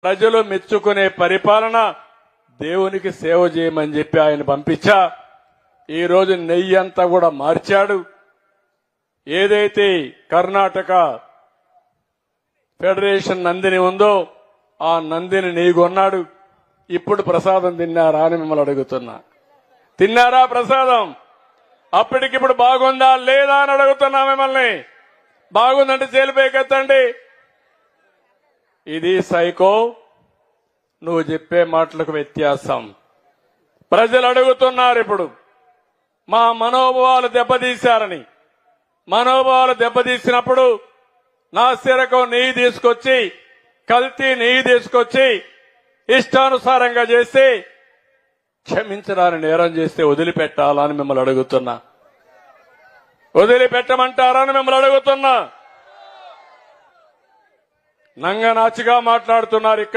ప్రజలు మెచ్చుకునే పరిపాలన దేవునికి సేవ చేయమని చెప్పి ఆయన పంపించా. ఈ రోజు నెయ్యి అంతా కూడా మార్చాడు. ఏదైతే కర్ణాటక ఫెడరేషన్ నందిని ఉందో ఆ నందిని నెయ్యి కొన్నాడు. ఇప్పుడు ప్రసాదం తిన్నారా అని మిమ్మల్ని అడుగుతున్నా. తిన్నారా ప్రసాదం? అప్పటికిప్పుడు బాగుందా లేదా అని అడుగుతున్నా మిమ్మల్ని. బాగుందంటే చేలిపైకెత్తండి. ఇది సైకో. నువ్వు చెప్పే మాటలకు వ్యత్యాసం. ప్రజలు అడుగుతున్నారు ఇప్పుడు మా మనోభావాలు దెబ్బతీశారని. మనోభావాలు దెబ్బతీసినప్పుడు నా సిరకు నెయ్యి తీసుకొచ్చి కల్తీ నెయ్యి తీసుకొచ్చి ఇష్టానుసారంగా చేసి క్షమించడానికి నేరం చేస్తే వదిలిపెట్టాలని మిమ్మల్ని అడుగుతున్నా. వదిలిపెట్టమంటారని మిమ్మల్ని అడుగుతున్నా. నంగనాచిగా మాట్లాడుతున్నారు ఇక్కడ.